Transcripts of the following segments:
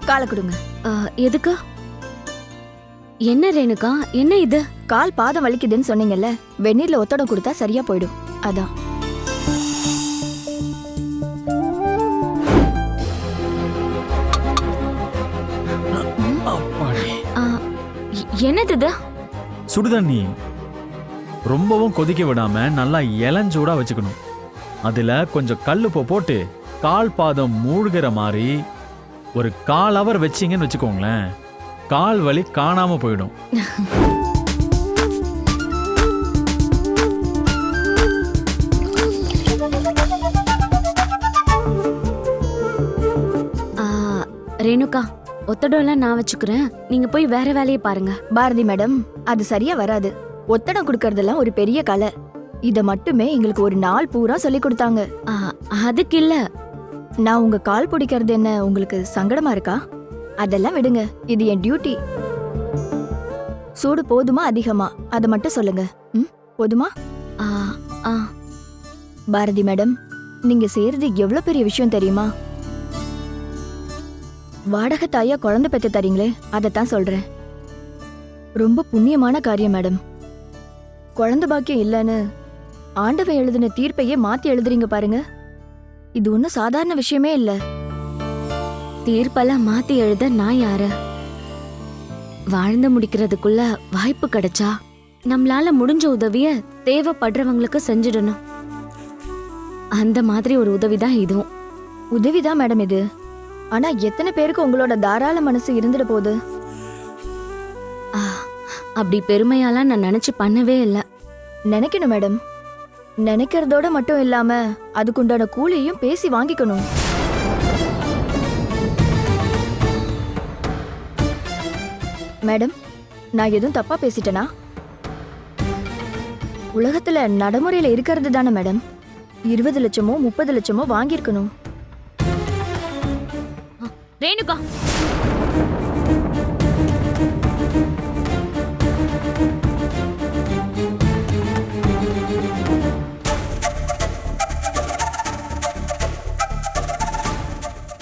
காலை கொடுங்க. எதுக்கு? என்ன ரேணுகா, என்ன இது? கால் பாதம் வலிக்குதுன்னு சொன்னீங்கல்ல, வெந்நீர்ல ஒத்தடம் கொடுத்தா சரியா போயிடும். அதான். என்னது இது? சுடுதண்ணி ரொம்பவும் கொதிக்க விடாம நல்லா இளஞ்சூடா வச்சுக்கணும். அதுல கொஞ்சம் கல்லுப்பை போட்டு கால் பாதம் மூழ்கிற மாதிரி ஒரு 1/4 ஹவர் வச்சிங்கன்னு வச்சுக்கோங்களேன், கால் வலி காணாம போயிடும். ரேணுகா, ஒத்தடம்லாம் நான் வச்சுக்கிறேன், நீங்க போய் வேற வேலையை பாருங்க. பாரதி மேடம், அது சரியா வராது. ஒத்தடம் கொடுக்கறதெல்லாம் ஒரு பெரிய கலை. இத மட்டுமே எங்களுக்கு ஒரு நாள் பூரா சொல்லி கொடுத்தாங்க. அதுக்கு இல்ல, நான் உங்க கால் பிடிக்கிறது என்ன உங்களுக்கு சங்கடமா இருக்கா? அதெல்லாம் விடுங்க, இது என் டியூட்டி. சூடு போதுமா அதிகமா அதை மட்டும் சொல்லுங்க. போதுமா? பாரதி மேடம், நீங்க செய்யறது எவ்வளவு பெரிய விஷயம் தெரியுமா? வாடகை தாயா குழந்தை பெற்று தரீங்களே, அதைத்தான் சொல்றேன். ரொம்ப புண்ணியமான காரியம் மேடம். குழந்தை பாக்கியம் இல்லைன்னு ஆண்டவன் எழுதின தீர்ப்பையே மாத்தி எழுதுறீங்க பாருங்க. இது ஒன்னும் சாதாரண விஷயமே இல்ல. தீர்ப்பெல்லாம் மாத்தி எழுத நான் யாரு? வாழ்ந்து முடிக்கிறதுக்குள்ள வாய்ப்பு கிடைச்சா நம்மளால முடிஞ்ச உதவிய தேவைப்படுறவங்களுக்கு செஞ்சிடணும். அந்த மாதிரி ஒரு உதவிதான் இதுவும். உதவிதான் மேடம் இது. ஆனா எத்தனை பேருக்கு உங்களோட தாராள மனசு இருந்துட போகுது? அப்படி பெருமையாலாம் நான் நினைச்சு பண்ணவே இல்லை. நினைக்கணும் மேடம். நினைக்கிறதோட மட்டும் இல்லாம அதுக்குண்டான கூலியையும் பேசி வாங்கிக்கணும். மேடம், நான் எதுவும் தப்பா பேசிட்டேனா? உலகத்துல நடைமுறையில இருக்கிறது தானே மேடம். 20 லட்சமோ 30 லட்சமோ வாங்கியிருக்கணும். ரேணுகா,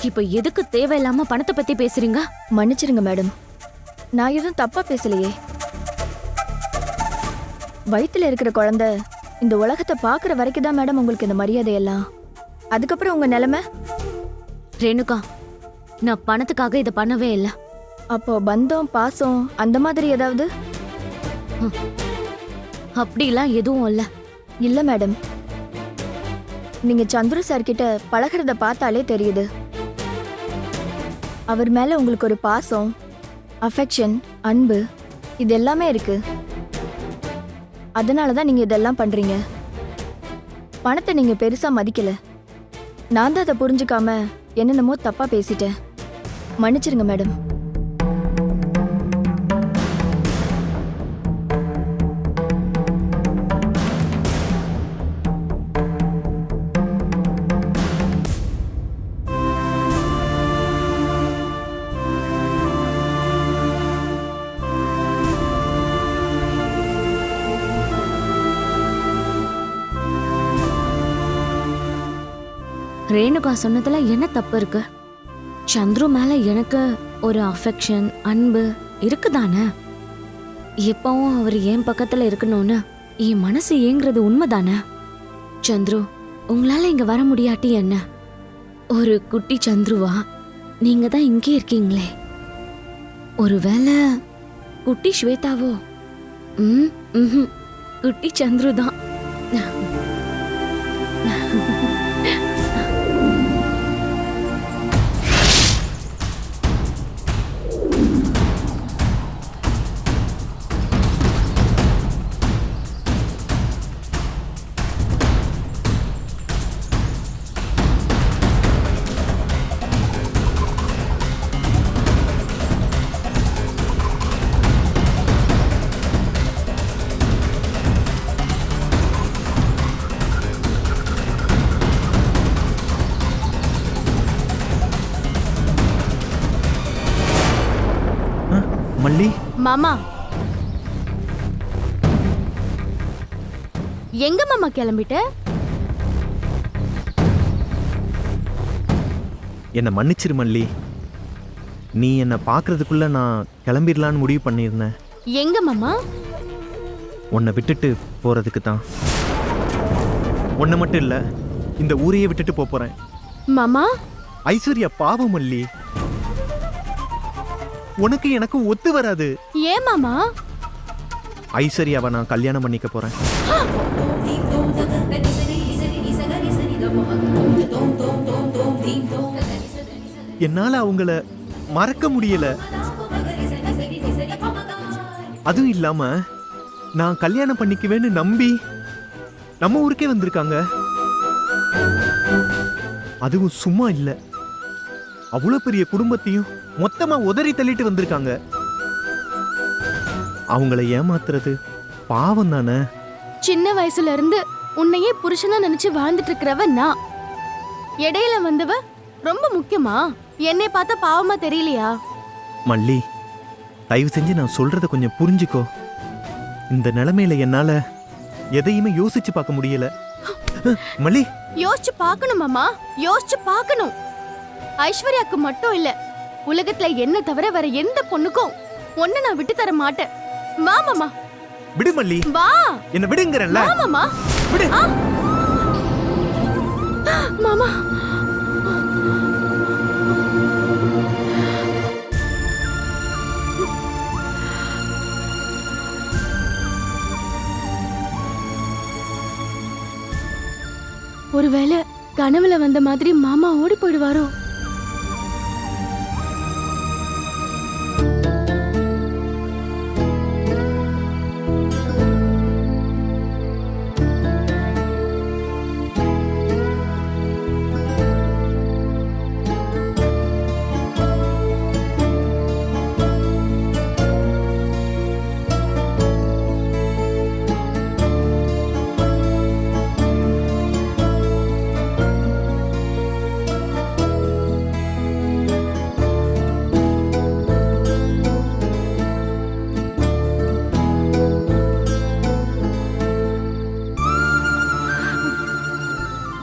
இப்ப எதுக்கு தேவையில்லாம பணத்தை பத்தி பேசுறீங்க? மன்னிச்சிருங்க மேடம், நான் எதுவும் தப்பா பேசலையே. வயித்துல இருக்கிற குழந்தை இந்த உலகத்தை பாக்குற வரைக்கும் தான் மேடம் உங்களுக்கு இந்த மரியாதை எல்லாம். அதுக்கப்புறம் உங்க நிலைமை? ரேணுகா, நான் பணத்துக்காக இதை பண்ணவே இல்லை. அப்போ பந்தம் பாசம் அந்த மாதிரி ஏதாவது? அப்படிலாம் எதுவும் இல்ல. இல்ல மேடம், நீங்க சந்துரு சார் கிட்ட பழகிறத பார்த்தாலே தெரியுது. அவர் மேல உங்களுக்கு ஒரு பாசம், அஃபெக்ஷன், அன்பு இது எல்லாமே இருக்கு. அதனாலதான் நீங்க இதெல்லாம் பண்றீங்க. பணத்தை நீங்க பெருசா மதிக்கல. நான் தான் அதை புரிஞ்சுக்காம என்னென்னமோ தப்பா பேசிட்டேன். மன்னிச்சிருங்க மேடம். ரேணுகா சொன்னதுல என்ன தப்பு இருக்கு? சந்துரு மேல எனக்கு ஒரு அஃபெக்ஷன், அன்பு இருக்குதானே. எப்பவும் அவர் என் பக்கத்துல இருக்கணும்னு என் மனசு ஏங்குறது உண்மைதானே. சந்துரு, உங்களால இங்க வர முடியாட்டி என்ன? ஒரு குட்டி சந்துருவா நீங்க தான் இங்கே இருக்கீங்களே. ஒருவேளை குட்டி ஸ்வேதாவோ? குட்டி சந்துரு தான். மல்லி, மாமா எங்க மாமா கிளம்பிட்ட? என்ன மன்னிச்சிரு மல்லி. நீ என்னை பார்க்கறதுக்குள்ள நான் கிளம்பிடலான்னு முடிவு பண்ணியிருந்தேன். எங்க மாமா? உன்னை விட்டுட்டு போறதுக்கு தான். உன்னை மட்டும் இல்லை, இந்த ஊரையே விட்டுட்டு போறேன். மாமா ஐஸ்வர்யா பாவம் மல்லி, உனக்கு எனக்கு ஒத்து வராது. ஏன் மாமா? ஐஸ்வர்யாவை நான் கல்யாணம் பண்ணிக்க போறேன். என்னால அவங்கள மறக்க முடியல. அதுவும் இல்லாம நான் கல்யாணம் பண்ணிக்குவேன்னு நம்பி நம்ம ஊருக்கே வந்திருக்காங்க. அதுவும் சும்மா இல்ல, அவ்வளவு பெரிய குடும்பத்தையும் மொத்தமா உதறி தள்ளிட்டு வந்திருக்காங்க. அவங்கள ஏமாத்துறது பாவம் தானே. சின்ன வயசுல இருந்து உன்னையே புருஷனா நினைச்சு வாழ்ந்துட்டு இருக்கிறவ நான். இடையில வந்தவ ரொம்ப முக்கியமா? என்னை பார்த்தா பாவமா தெரியலையா? மல்லி, தயவு செஞ்சு நான் சொல்றத கொஞ்சம் புரிஞ்சுக்கோ. இந்த நிலைமையில என்னால எதையுமே யோசிச்சு பார்க்க முடியல. மல்லி, யோசிச்சு பார்க்கணும் மாமா, யோசிச்சு பார்க்கணும். ஐஸ்வர்யாக்கு மட்டும் இல்ல, உலகத்துல என்ன தவிர வேற எந்த பொண்ணுக்கும் ஒன்ன நான் விட்டு தர மாட்டேன். வா மாமா. விடு மல்லி, வா. என்ன விடுங்கறல்ல. வா மாமா. விடு. மாமா ஒருவேளை கனவுல வந்த மாதிரி மாமா ஓடி போயிடுவாரோ?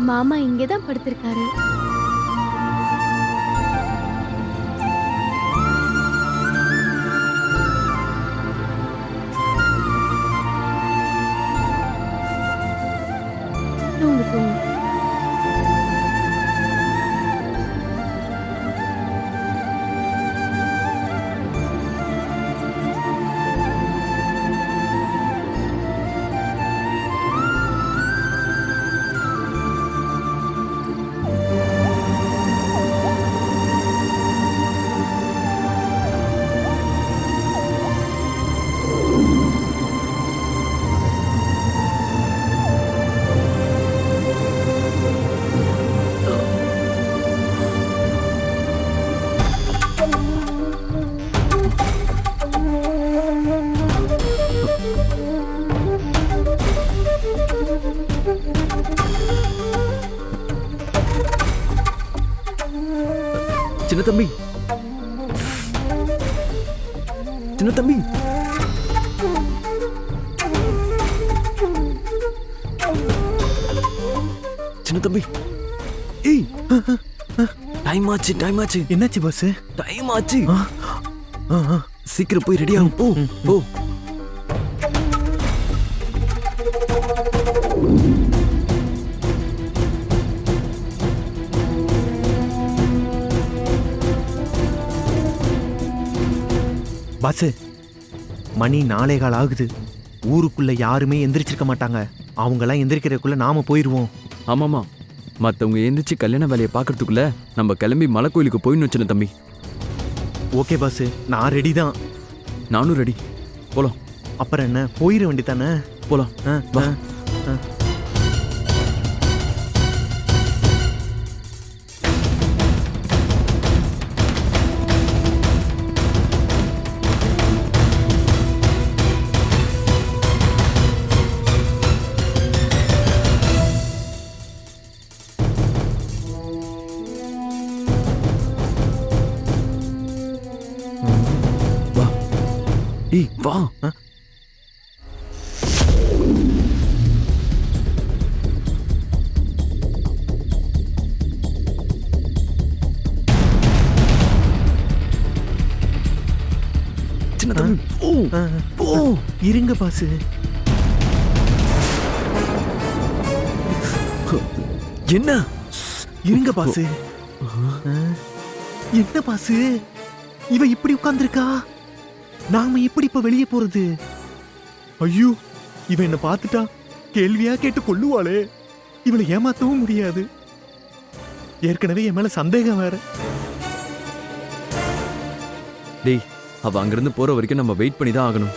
மாமா இங்கதான் படுத்திருக்காரு. தூங்கு தூங்கு. சின்ன தம்பி, சின்ன தம்பி, சின்ன தம்பி, ஏய், டைம் ஆச்சு, டைம் ஆச்சு. என்னாச்சு பாஸ்? டைம் ஆச்சு. சீக்கிரம் போய் ரெடி ஆகும். போ போ. பாஸ், மணி 4:15 ஆகுது. ஊருக்குள்ள யாருமே எந்திரிச்சிருக்க மாட்டாங்க. அவங்கெல்லாம் எந்திரிக்கிறதுக்குள்ள நாம போயிருவோம். ஆமாமா, மத்தவங்க எந்திரிச்சு கல்யாண வேலையை பார்க்கறதுக்குள்ள நம்ம கிளம்பி மலை கோயிலுக்கு போயின்னு சின்ன தம்பி. ஓகே பாஸ், நான் ரெடி தான். நானும் ரெடி. போலாம். அப்புறம் என்ன, போயிட வேண்டியதானே? போலாம். வா. ஏய் வா. சின்ன தம்பி போ ஆ, போ இருங்க பாசு. என்ன இருங்க பாசு. ஆ, என்ன பாசு, இவ இப்படி உட்கார்ந்திருக்கா? நாம எப்படி இப்ப வெளியே போறது? ஐயோ, இவ என்ன பார்த்துட்டா கேள்வியா கேட்டு கொல்லுவாளே. இவளை ஏமாத்தவும் முடியாது. ஏற்கனவே என் மேல சந்தேகம் வேற. டேய் அவ அங்கிருந்து போற வரைக்கும் நம்ம வெயிட் பண்ணி தான் ஆகணும்.